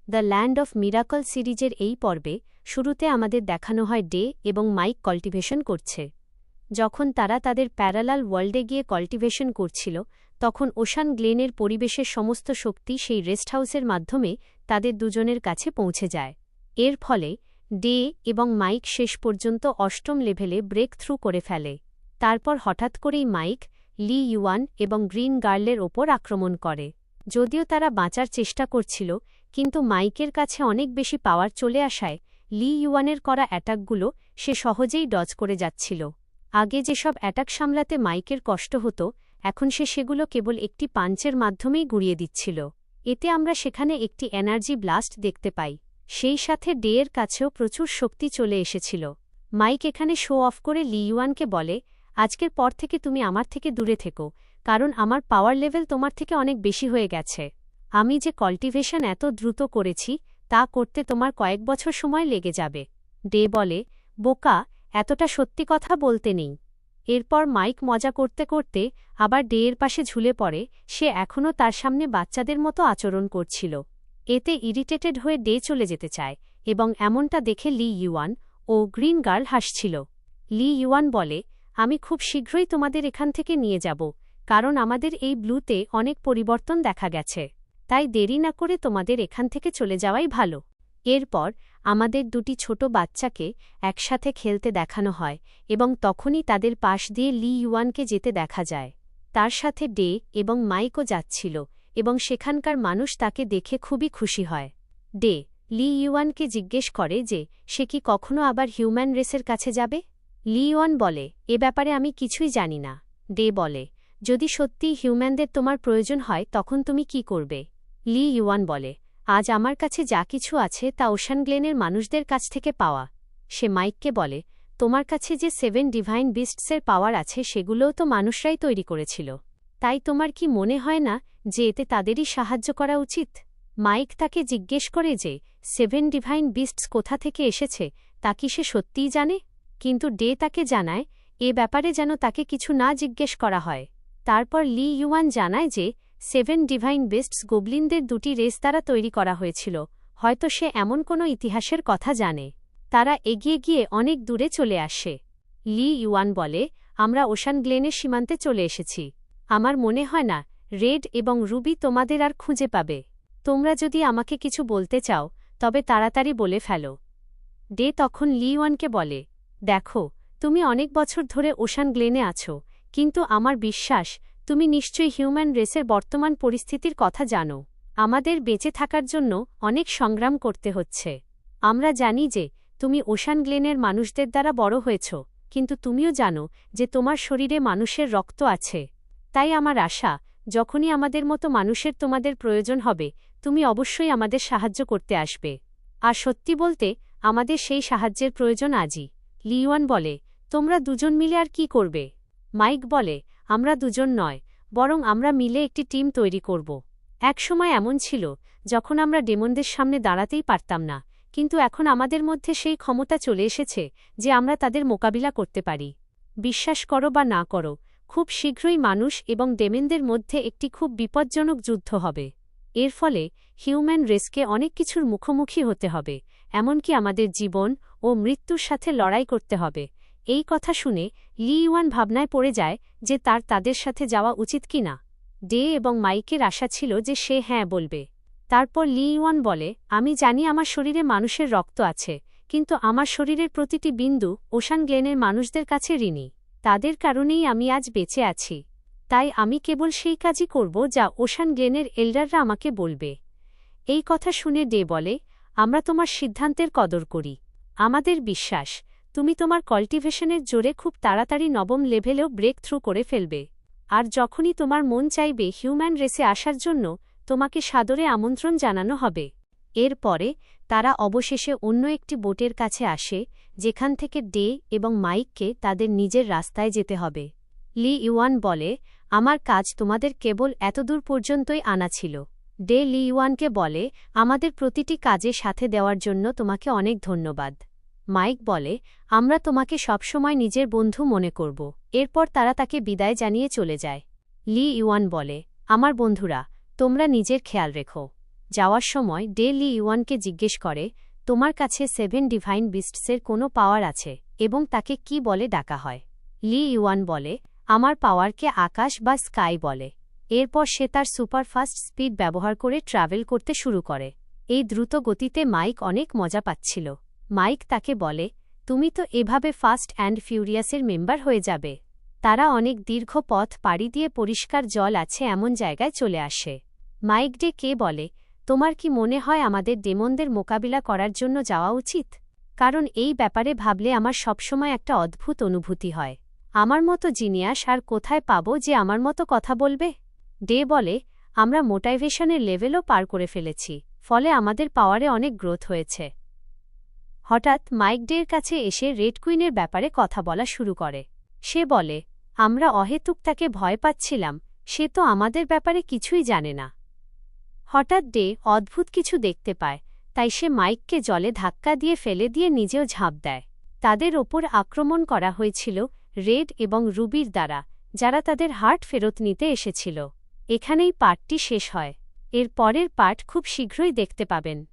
The land of miracle সিরিজের এই পর্বে শুরুতে আমাদের দেখানো হয় ডে এবং মাইক কাল্টিভেশন করছে। যখন তারা তাদের প্যারালাল ওয়ার্ল্ডে গিয়ে কাল্টিভেশন করছিল, তখন ওশান গ্লেনের পরিবেশের সমস্ত শক্তি সেই রেস্ট হাউসের মাধ্যমে তাদের দুজনের কাছে পৌঁছে যায়। এর ফলে ডে এবং মাইক শেষ পর্যন্ত অষ্টম লেভেলে ব্রেক থ্রু করে ফেলে। তারপর হঠাৎ করেই মাইক লি ইউয়ান এবং গ্রিন গার্লের ওপর আক্রমণ করে। যদিও তারা বাঁচার চেষ্টা করছিল, কিন্তু মাইকের কাছে অনেক বেশি পাওয়ার চলে আসায় লি ইউয়ানের করা অ্যাটাকগুলো সে সহজেই ডজ করে যাচ্ছিল। আগে যেসব অ্যাটাক সামলাতে মাইকের কষ্ট হতো, এখন সে সেগুলো কেবল একটি পাঞ্চের মাধ্যমেই গুড়িয়ে দিচ্ছিল। এতে আমরা সেখানে একটি এনার্জি ব্লাস্ট দেখতে পাই। সেই সাথে ডে এর কাছেও প্রচুর শক্তি চলে এসেছিল। মাইক এখানে শো অফ করে লি ইউয়ানকে বলে, আজকের পর থেকে তুমি আমার থেকে দূরে থেকো, কারণ আমার পাওয়ার লেভেল তোমার থেকে অনেক বেশি হয়ে গেছে। আমি যে কাল্টিভেশন এত দ্রুত করেছি তা করতে তোমার কয়েক বছর সময় লেগে যাবে। ডে বলে, বোকা, এতটা সত্যি কথা বলতে নেই। এরপর মাইক মজা করতে করতে আবার ডে এর পাশে ঝুলে পড়ে। সে এখনও তার সামনে বাচ্চাদের মতো আচরণ করছিল। এতে ইরিটেটেড হয়ে ডে চলে যেতে চায়, এবং এমনটা দেখে লি ইউয়ান ও গ্রিন গার্ল হাসছিল। লি ইউয়ান বলে, আমি খুব শীঘ্রই তোমাদের এখান থেকে নিয়ে যাব, কারণ আমাদের এই ব্লুতে অনেক পরিবর্তন দেখা গেছে। তাই দেরি না করে তোমাদের এখান থেকে চলে যাওয়াই ভালো। এরপর আমাদের দুটি ছোট বাচ্চাকে একসাথে খেলতে দেখানো হয়, এবং তখনই তাদের পাশ দিয়ে লি ইউয়ানকে যেতে দেখা যায়। তার সাথে ডে এবং মাইকও যাচ্ছিল, এবং সেখানকার মানুষ তাকে দেখে খুবই খুশি হয়। ডে লি ইউয়ানকে জিজ্ঞেস করে যে সে কি কখনো আবার হিউম্যান রেসের কাছে যাবে। লি ইউয়ান বলে, এ ব্যাপারে আমি কিছুই জানি না। ডে বলে, যদি সত্যিই হিউম্যানদের তোমার প্রয়োজন হয় তখন তুমি কি করবে? লি ইউয়ান বলে, আজ আমার কাছে যা কিছু আছে তা ওশান গ্লেনের মানুষদের কাছ থেকে পাওয়া। সে মাইককে বলে, তোমার কাছে যে 7 ডিভাইন বিস্টসের পাওয়ার আছে সেগুলোও তো মানুষরাই তৈরি করেছিল। তাই তোমার কি মনে হয় না যে এতে তাদেরই সাহায্য করা উচিত? মাইক তাকে জিজ্ঞেস করে যে 7 ডিভাইন বিস্টস কোথা থেকে এসেছে তা কি সে সত্যিই জানে, কিন্তু ডে তাকে জানায় এ ব্যাপারে যেন তাকে কিছু না জিজ্ঞেস করা হয়। তারপর লি ইউয়ান জানায় যে 7 ডিভাইন বিস্টস গোবলিনদের দুটি রেস দ্বারা তৈরি করা হয়েছিল। হয়তো সে এমন কোনো ইতিহাসের কথা জানে। তারা এগিয়ে গিয়ে অনেক দূরে চলে আসে। লি ইউয়ান বলে, আমরা ওশান গ্লেনের সীমান্তে চলে এসেছি। আমার মনে হয় না রেড এবং রুবি তোমাদের আর খুঁজে পাবে। তোমরা যদি আমাকে কিছু বলতে চাও তবে তাড়াতাড়ি বলে ফেলো। ডে তখন লি ইউয়ানকে বলে, দেখো, তুমি অনেক বছর ধরে ওশান গ্লেনে আছো, কিন্তু আমার বিশ্বাস তুমি নিশ্চয়ই হিউম্যান রেসের বর্তমান পরিস্থিতির কথা জানো। আমাদের বেঁচে থাকার জন্য অনেক সংগ্রাম করতে হচ্ছে। আমরা জানি যে তুমি ওশান গ্লেনের মানুষদের দ্বারা বড় হয়েছ, কিন্তু তুমিও জানো যে তোমার শরীরে মানুষের রক্ত আছে। তাই আমার আশা, যখনই আমাদের মতো মানুষের তোমাদের প্রয়োজন হবে তুমি অবশ্যই আমাদের সাহায্য করতে আসবে। আর সত্যি বলতে আমাদের সেই সাহায্যের প্রয়োজন আজই। লি ইউয়ান বলে, তোমরা দুজন মিলে আর কি করবে? মাইক বলে, আমরা দুজন নয়, বরং আমরা মিলে একটি টিম তৈরি করব। একসময় এমন ছিল যখন আমরা ডেমনদের সামনে দাঁড়াতেই পারতাম না, কিন্তু এখন আমাদের মধ্যে সেই ক্ষমতা চলে এসেছে যে আমরা তাদের মোকাবিলা করতে পারি। বিশ্বাস করো বা না করো, খুব শীঘ্রই মানুষ এবং ডেমনদের মধ্যে একটি খুব বিপজ্জনক যুদ্ধ হবে। এর ফলে হিউম্যান রেসকে অনেক কিছুর মুখোমুখি হতে হবে, এমনকি আমাদের জীবন ও মৃত্যুর সাথে লড়াই করতে হবে। এই কথা শুনে লি ইউয়ান ভাবনায় পড়ে যায় যে তাদের সাথে যাওয়া উচিত কি না। ডে এবং মাইকের আশা ছিল যে সে হ্যাঁ বলবে। তারপর লি ইউয়ান বলে, আমি জানি আমার শরীরে মানুষের রক্ত আছে, কিন্তু আমার শরীরের প্রতিটি বিন্দু ওশান গ্লেনের মানুষদের কাছে ঋণী। তাদের কারণেই আমি আজ বেঁচে আছি। তাই আমি কেবল সেই কাজই করব যা ওশান গ্লেনের এল্ডাররা আমাকে বলবে। এই কথা শুনে ডে বলে, আমরা তোমার সিদ্ধান্তের কদর করি। আমাদের বিশ্বাস তুমি তোমার কাল্টিভেশনের জোরে খুব তাড়াতাড়ি নবম লেভেলেও ব্রেক থ্রু করে ফেলবে। আর যখনই তোমার মন চাইবে হিউম্যান রেসে আসার জন্য তোমাকে সাদরে আমন্ত্রণ জানানো হবে। এর পরে তারা অবশেষে অন্য একটি বোটের কাছে আসে, যেখান থেকে ডে এবং মাইককে তাদের নিজের রাস্তায় যেতে হবে। লি ইউয়ান বলে, আমার কাজ তোমাদের কেবল এতদূর পর্যন্তই আনা ছিল। ডে লি ইউয়ানকে বলে, আমাদের প্রতিটি কাজে সাথে দেওয়ার জন্য তোমাকে অনেক ধন্যবাদ। মাইক বলে, আমরা তোমাকে সবসময় নিজের বন্ধু মনে করব। এরপর তারা তাকে বিদায় জানিয়ে চলে যায়। লি ইউয়ান বলে, আমার বন্ধুরা, তোমরা নিজের খেয়াল রেখো। যাওয়ার সময় ডে লি ইউয়ানকে জিজ্ঞেস করে, তোমার কাছে 7 ডিভাইন বিস্টসের কোনো পাওয়ার আছে এবং তাকে কি বলে ডাকা হয়? লি ইউয়ান বলে, আমার পাওয়ারকে আকাশ বা স্কাই বলে। এরপর সে তার সুপারফাস্ট স্পিড ব্যবহার করে ট্রাভেল করতে শুরু করে। এই দ্রুত গতিতে মাইক অনেক মজা পাচ্ছিল। মাইক তাকে বলে, তুমি তো এভাবে ফাস্ট অ্যান্ড ফিউরিয়াসের মেম্বার হয়ে যাবে। তারা অনেক দীর্ঘ পথ পাড়ি দিয়ে পরিষ্কার জল আছে এমন জায়গায় চলে আসে। মাইক ডে কে বলে, তোমার কি মনে হয় আমাদের ডেমনদের মোকাবিলা করার জন্য যাওয়া উচিত? কারণ এই ব্যাপারে ভাবলে আমার সবসময় একটা অদ্ভুত অনুভূতি হয়। আমার মতো জিনিয়াস আর কোথায় পাবো যে আমার মতো কথা বলবে? ডে বলে, আমরা মোটিভেশনের লেভেলও পার করে ফেলেছি, ফলে আমাদের পাওয়ারে অনেক গ্রোথ হয়েছে। হঠাৎ মাইক ডের কাছে এসে রেড কুইনের ব্যাপারে কথা বলা শুরু করে। সে বলে, আমরা অহেতুক তাকে ভয় পাচ্ছিলাম, সে তো আমাদের ব্যাপারে কিছুই জানে না। হঠাৎ ডে অদ্ভুত কিছু দেখতে পায়, তাই সে মাইককে জলে ধাক্কা দিয়ে ফেলে দিয়ে নিজেও ঝাঁপ দেয়। তাদের ওপর আক্রমণ করা হয়েছিল রেড এবং রুবির দ্বারা, যারা তাদের হার্ট ফেরত নিতে এসেছিল। এখানেই পার্টটি শেষ হয়। এর পরের পার্ট খুব শীঘ্রই দেখতে পাবেন।